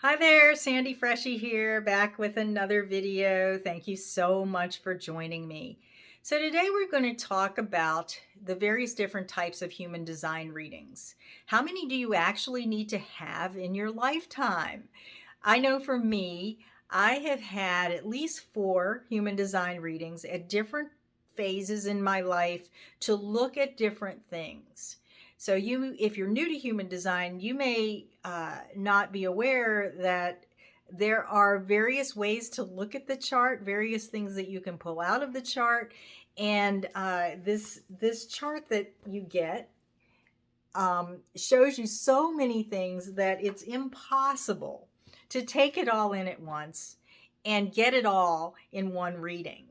Hi there, Sandy Freshy here, back with another video. Thank you so much for joining me. So today we're going to talk about the various different types of human design readings. How many do you actually need to have in your lifetime? I know for me, I have had at least 4 human design readings at different phases in my life to look at different things. So if you're new to human design, you may not be aware that there are various ways to look at the chart, various things that you can pull out of the chart, and this chart that you get shows you so many things that it's impossible to take it all in at once and get it all in one reading.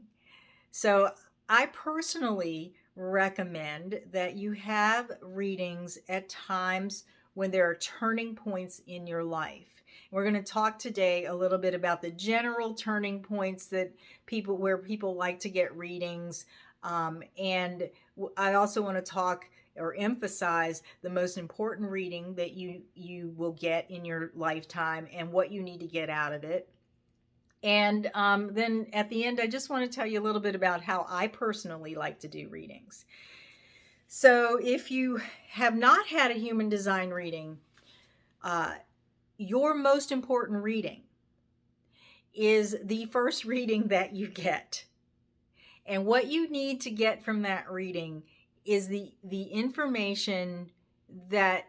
So I personally recommend that you have readings at times when there are turning points in your life. We're going to talk today a little bit about the general turning points that where people like to get readings. And I also want to talk or emphasize the most important reading that you will get in your lifetime and what you need to get out of it. And then at the end, I just want to tell you a little bit about how I personally like to do readings. So if you have not had a human design reading, your most important reading is the first reading that you get. And what you need to get from that reading is the information that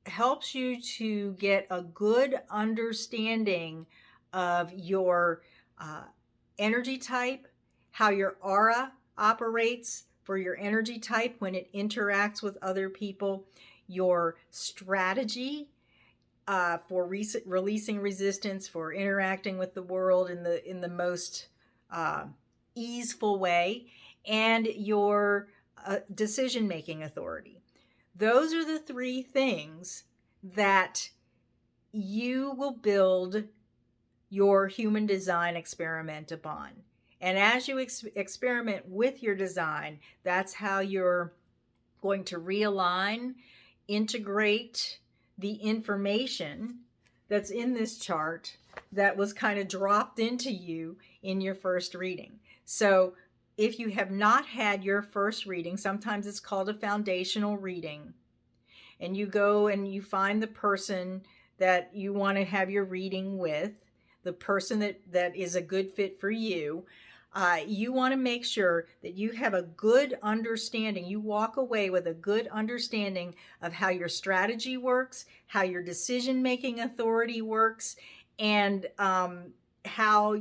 helps you to get a good understanding of your energy type, how your aura operates for your energy type when it interacts with other people, your strategy for releasing resistance, for interacting with the world in the most easeful way, and your decision making authority. Those are the 3 things that you will build your human design experiment upon. And as you experiment with your design, that's how you're going to realign, integrate the information that's in this chart that was kind of dropped into you in your first reading. So if you have not had your first reading, sometimes it's called a foundational reading, and you go and you find the person that you want to have your reading with, the person that is a good fit for you. You want to make sure that you have a good understanding. You walk away with a good understanding of how your strategy works, how your decision-making authority works, and how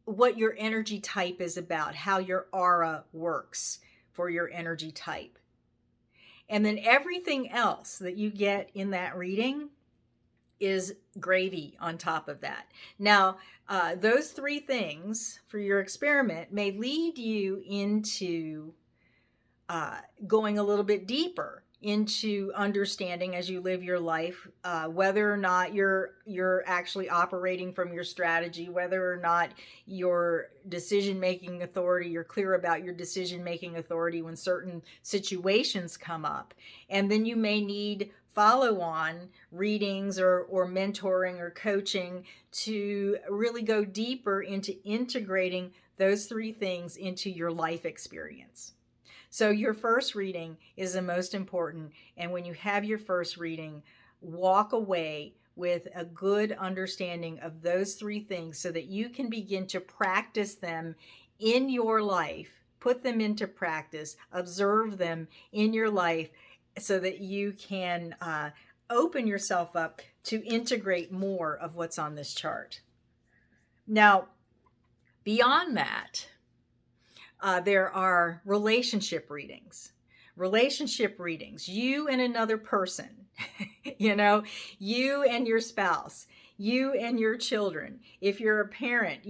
what your energy type is about, how your aura works for your energy type. And then everything else that you get in that reading is gravy on top of that. Now, those 3 things for your experiment may lead you into going a little bit deeper into understanding as you live your life, whether or not you're actually operating from your strategy, whether or not your decision-making authority, you're clear about your decision-making authority when certain situations come up. And then you may need follow-on readings or mentoring or coaching to really go deeper into integrating those 3 things into your life experience. So your first reading is the most important. And when you have your first reading, walk away with a good understanding of those 3 things so that you can begin to practice them in your life, put them into practice, observe them in your life so that you can open yourself up to integrate more of what's on this chart. Now, beyond that, there are relationship readings. Relationship readings, you and another person, you and your spouse, you and your children. If you're a parent,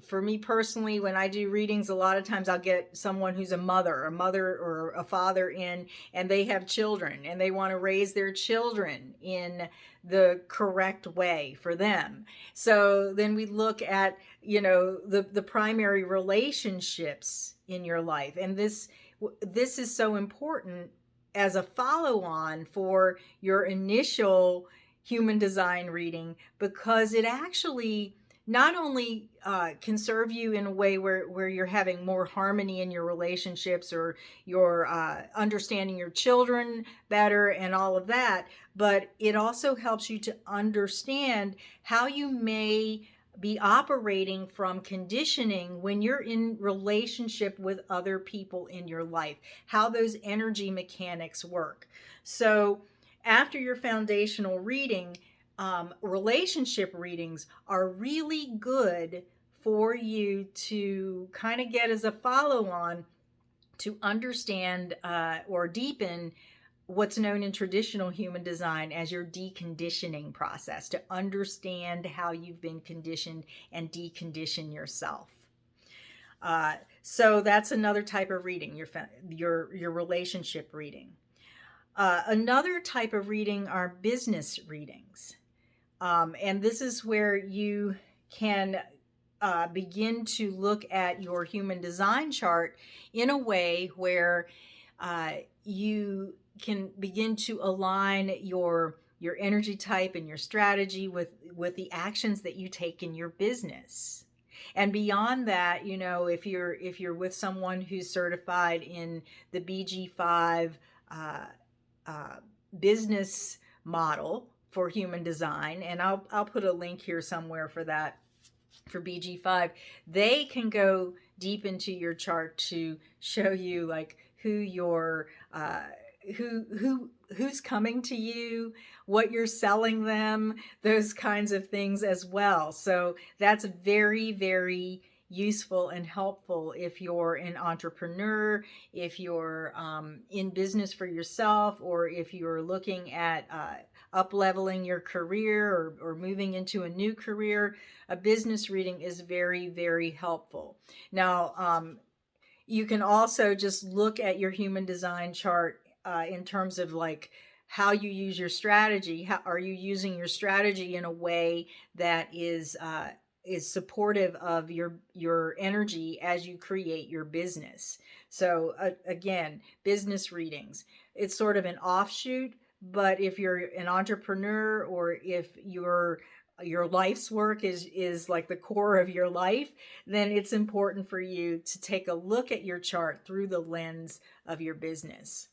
for me personally, when I do readings, a lot of times I'll get someone who's a mother or a father in, and they have children and they want to raise their children in the correct way for them. So then we look at, the primary relationships in your life. And this is so important as a follow-on for your initial human design reading, because it actually not only can serve you in a way where you're having more harmony in your relationships, or you're understanding your children better and all of that, but it also helps you to understand how you may be operating from conditioning when you're in relationship with other people in your life, how those energy mechanics work. So after your foundational reading, relationship readings are really good for you to kind of get as a follow on to understand or deepen what's known in traditional human design as your deconditioning process, to understand how you've been conditioned and decondition yourself. So that's another type of reading, your relationship reading. Another type of reading are business readings. And this is where you can begin to look at your human design chart in a way where you can begin to align your energy type and your strategy with the actions that you take in your business. And beyond that, if you're with someone who's certified in the BG5 business model for human design, and I'll put a link here somewhere for that, for BG5, they can go deep into your chart to show you like who your who's coming to you, what you're selling them, those kinds of things as well. So that's very, very useful and helpful if you're an entrepreneur, if you're in business for yourself, or if you're looking at up leveling your career, or moving into a new career. A business reading is very, very helpful. Now, you can also just look at your human design chart in terms of like how you use your strategy. How are you using your strategy in a way that is supportive of your energy as you create your business? So again, business readings, it's sort of an offshoot, but if you're an entrepreneur, or if your life's work is like the core of your life, then it's important for you to take a look at your chart through the lens of your business.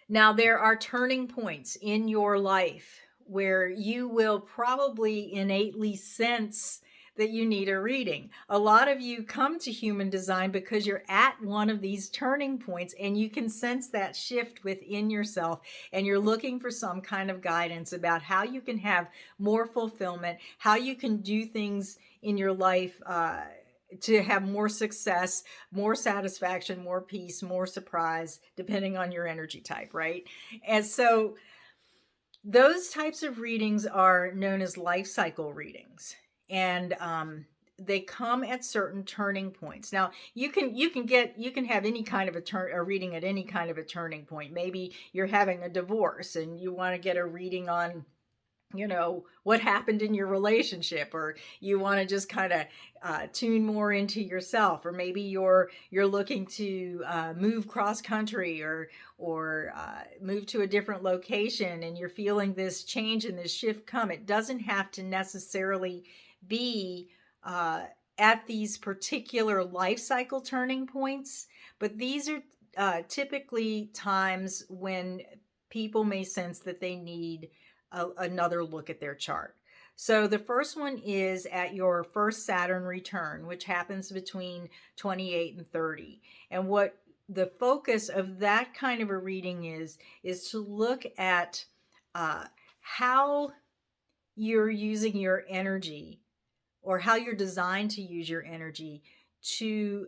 Now, there are turning points in your life where you will probably innately sense that you need a reading. A lot of you come to human design because you're at one of these turning points, and you can sense that shift within yourself, and you're looking for some kind of guidance about how you can have more fulfillment, how you can do things in your life to have more success, more satisfaction, more peace, more surprise, depending on your energy type, right? And so those types of readings are known as life cycle readings, and they come at certain turning points. Now, you can have any kind of a reading at any kind of a turning point. Maybe you're having a divorce and you want to get a reading on what happened in your relationship, or you want to just kind of tune more into yourself, or maybe you're looking to move cross country, or move to a different location, and you're feeling this change and this shift come. It doesn't have to necessarily be at these particular life cycle turning points, but these are typically times when people may sense that they need another look at their chart. So the first one is at your first Saturn return, which happens between 28 and 30. And what the focus of that kind of a reading is to look at how you're using your energy, or how you're designed to use your energy to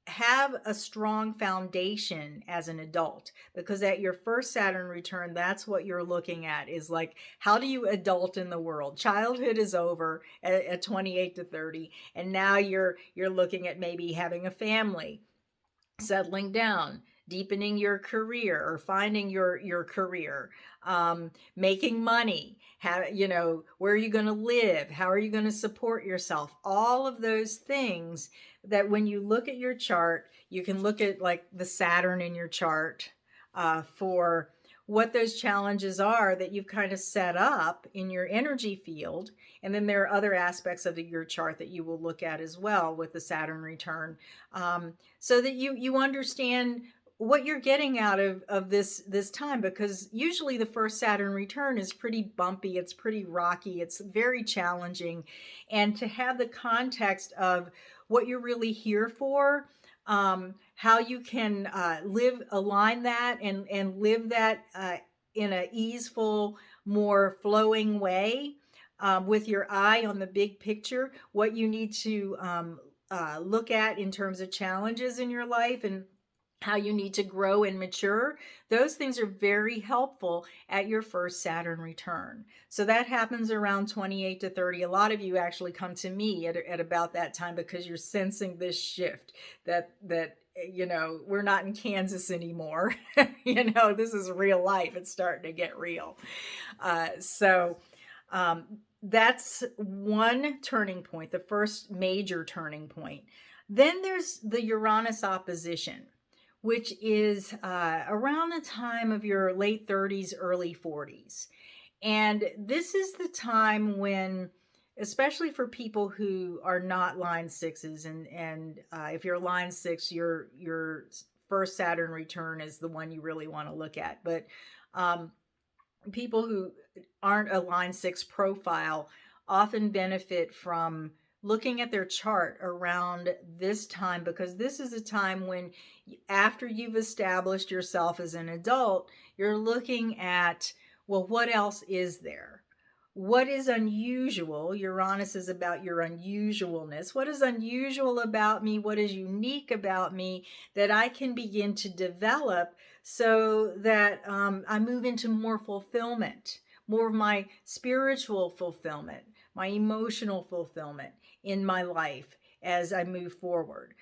have a strong foundation as an adult. Because at your first Saturn return, that's what you're looking at, is like, how do you adult in the world? Childhood is over at 28 to 30, and now you're looking at maybe having a family, settling down, deepening your career, or finding your career, making money, where are you going to live, how are you going to support yourself, all of those things that when you look at your chart, you can look at like the Saturn in your chart, for what those challenges are that you've kind of set up in your energy field. And then there are other aspects of your chart that you will look at as well with the Saturn return, so that you understand what you're getting out of this time, because usually the first Saturn return is pretty bumpy, it's pretty rocky, it's very challenging. And to have the context of what you're really here for, how you can align that and live that in a easeful, more flowing way, with your eye on the big picture, what you need to look at in terms of challenges in your life and how you need to grow and mature. Those things are very helpful at your first Saturn return. So that happens around 28 to 30. A lot of you actually come to me at about that time because you're sensing this shift that we're not in Kansas anymore. This is real life. It's starting to get real. That's one turning point, the first major turning point. Then there's the Uranus opposition, which is around the time of your late 30s, early 40s. And this is the time when, especially for people who are not line sixes, and if you're line six, your first Saturn return is the one you really want to look at. But people who aren't a line six profile often benefit from looking at their chart around this time, because this is a time when, after you've established yourself as an adult, you're looking at, well, what else is there? What is unusual? Uranus is about your unusualness. What is unusual about me? What is unique about me that I can begin to develop so that I move into more fulfillment, more of my spiritual fulfillment, my emotional fulfillment in my life as I move forward.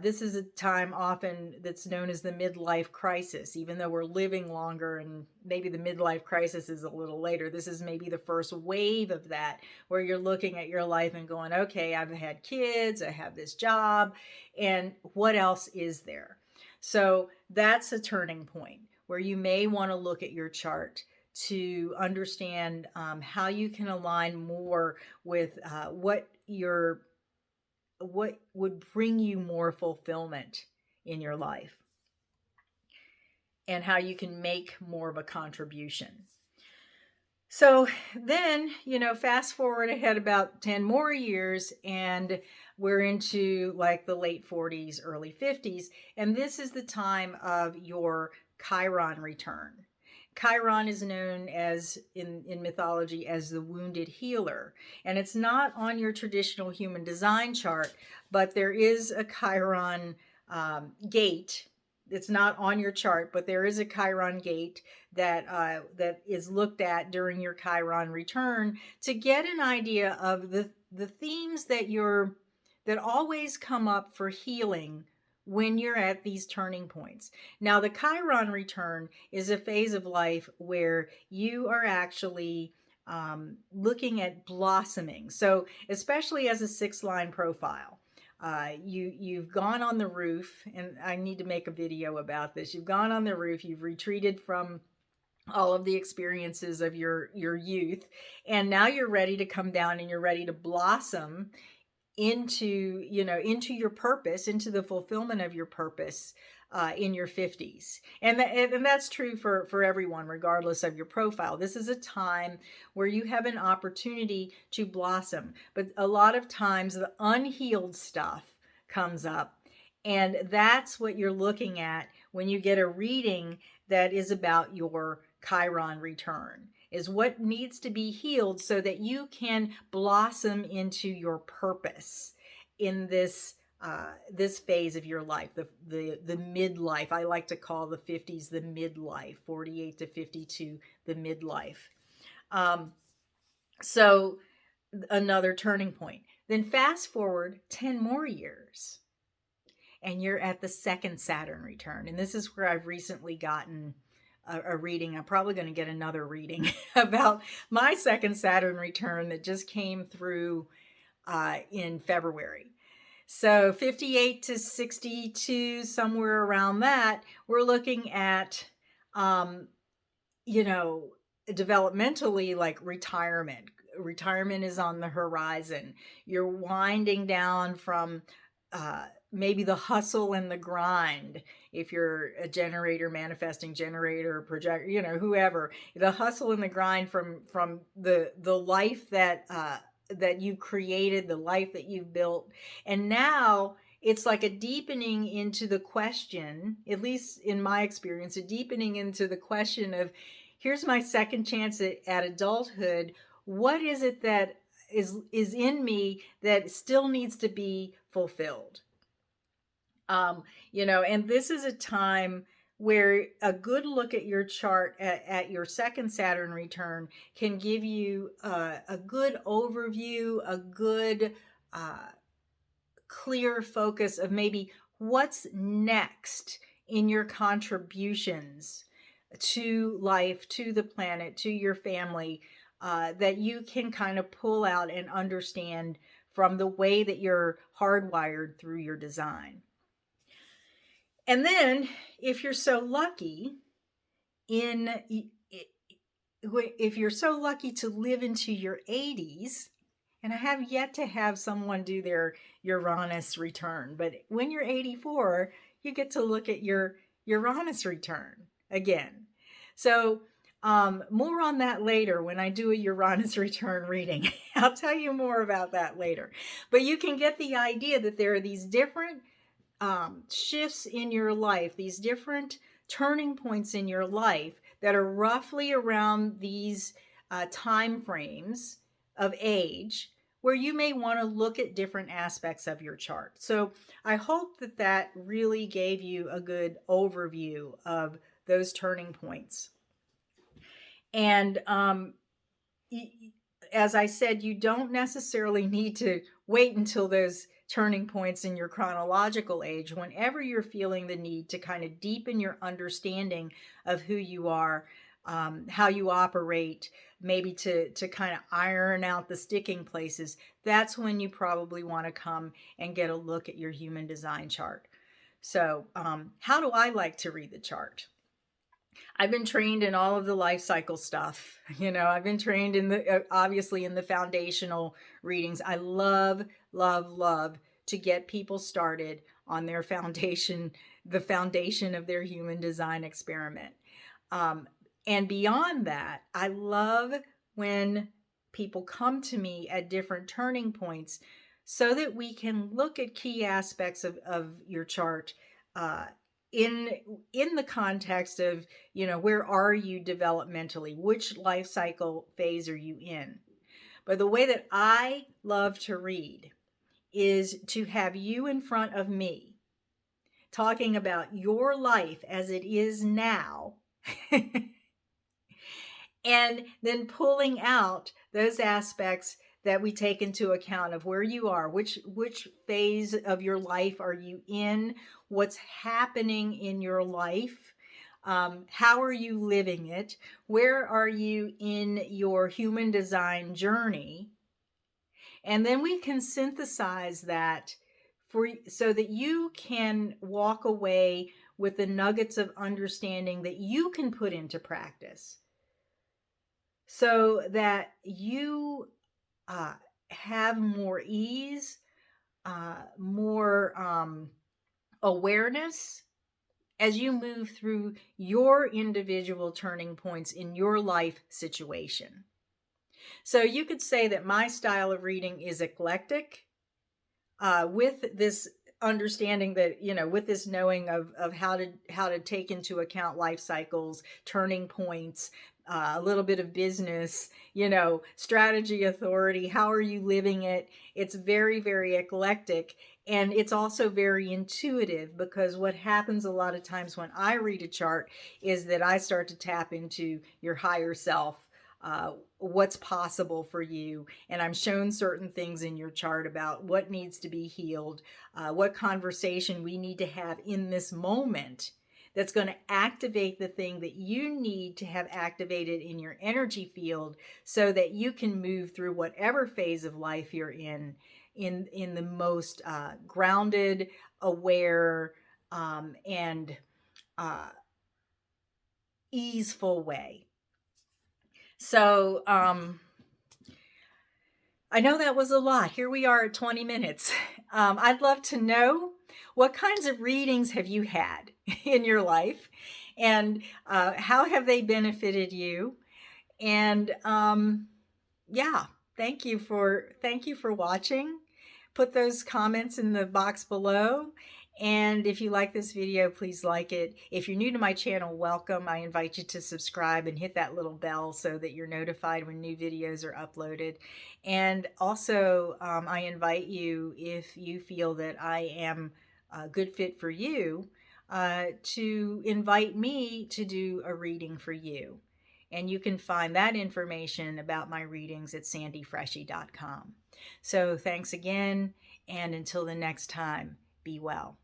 This is a time often that's known as the midlife crisis, even though we're living longer and maybe the midlife crisis is a little later. This is maybe the first wave of that, where you're looking at your life and going, okay, I've had kids, I have this job, and what else is there? So that's a turning point where you may want to look at your chart to understand how you can align more with what would bring you more fulfillment in your life, and how you can make more of a contribution. So then, fast forward ahead about 10 more years, and we're into like the late 40s, early 50s, and this is the time of your Chiron return. Chiron is known as, in mythology, as the wounded healer. And it's not on your traditional human design chart, but there is a Chiron gate. It's not on your chart, but there is a Chiron gate that is looked at during your Chiron return to get an idea of the themes that always come up for healing when you're at these turning points. Now, the Chiron return is a phase of life where you are actually looking at blossoming. So, especially as a 6-line profile, you've gone on the roof, and I need to make a video about this. You've gone on the roof, you've retreated from all of the experiences of your youth, and now you're ready to come down and you're ready to blossom into your purpose, into the fulfillment of your purpose in your 50s. And that's true for everyone, regardless of your profile. This is a time where you have an opportunity to blossom. But a lot of times the unhealed stuff comes up. And that's what you're looking at when you get a reading that is about your Chiron return, is what needs to be healed so that you can blossom into your purpose in this phase of your life, the midlife. I like to call the 50s the midlife, 48 to 52, the midlife. So another turning point. Then fast forward 10 more years, and you're at the second Saturn return. And this is where I've recently gotten a reading. I'm probably going to get another reading about my second Saturn return that just came through in February. So 58 to 62, somewhere around that, we're looking at um, you know, developmentally, like retirement. Retirement is on the horizon. You're winding down from maybe the hustle and the grind. If you're a generator, manifesting generator, project, whoever, the hustle and the grind from the life that you've created, the life that you've built, and now it's like a deepening into the question, at least in my experience, a deepening into the question of, here's my second chance at adulthood. What is it that is in me that still needs to be fulfilled? And this is a time where a good look at your chart at your second Saturn return can give you a good overview, a good uh, clear focus of maybe what's next in your contributions to life, to the planet, to your family, that you can kind of pull out and understand from the way that you're hardwired through your design. And then, if you're so lucky, in if you're so lucky to live into your 80s, and I have yet to have someone do their Uranus return, but when you're 84, you get to look at your Uranus return again. So, more on that later when I do a Uranus return reading. I'll tell you more about that later. But you can get the idea that there are these different shifts in your life, these different turning points in your life that are roughly around these time frames of age, where you may want to look at different aspects of your chart. So I hope that that really gave you a good overview of those turning points. And as I said, you don't necessarily need to wait until those turning points in your chronological age. Whenever you're feeling the need to kind of deepen your understanding of who you are, how you operate, maybe to kind of iron out the sticking places, that's when you probably want to come and get a look at your human design chart. So, how do I like to read the chart? I've been trained in all of the life cycle stuff. I've been trained in obviously in the foundational readings. I love, love, love to get people started on their foundation, the foundation of their human design experiment. And beyond that, I love when people come to me at different turning points so that we can look at key aspects of your chart in the context of, where are you developmentally, which life cycle phase are you in. But the way that I love to read is to have you in front of me talking about your life as it is now and then pulling out those aspects that we take into account of where you are, which phase of your life are you in, what's happening in your life, how are you living it, where are you in your human design journey, and then we can synthesize that so that you can walk away with the nuggets of understanding that you can put into practice, so that you have more ease, more awareness as you move through your individual turning points in your life situation. So you could say that my style of reading is eclectic, with this understanding that, with this knowing of how to take into account life cycles, turning points, a little bit of business, strategy, authority, how are you living it. It's very, very eclectic, and it's also very intuitive, because what happens a lot of times when I read a chart is that I start to tap into your higher self, what's possible for you. And I'm shown certain things in your chart about what needs to be healed, what conversation we need to have in this moment that's going to activate the thing that you need to have activated in your energy field, so that you can move through whatever phase of life you're in the most grounded, aware, and easeful way. So, I know that was a lot. Here we are at 20 minutes. I'd love to know, what kinds of readings have you had in your life, and how have they benefited you? And yeah, thank you for watching. Put those comments in the box below. And if you like this video, please like it. If you're new to my channel, welcome. I invite you to subscribe and hit that little bell so that you're notified when new videos are uploaded. And also, I invite you, if you feel that I am a good fit for you, to invite me to do a reading for you. And you can find that information about my readings at sandyfreshy.com. So thanks again, and until the next time, be well.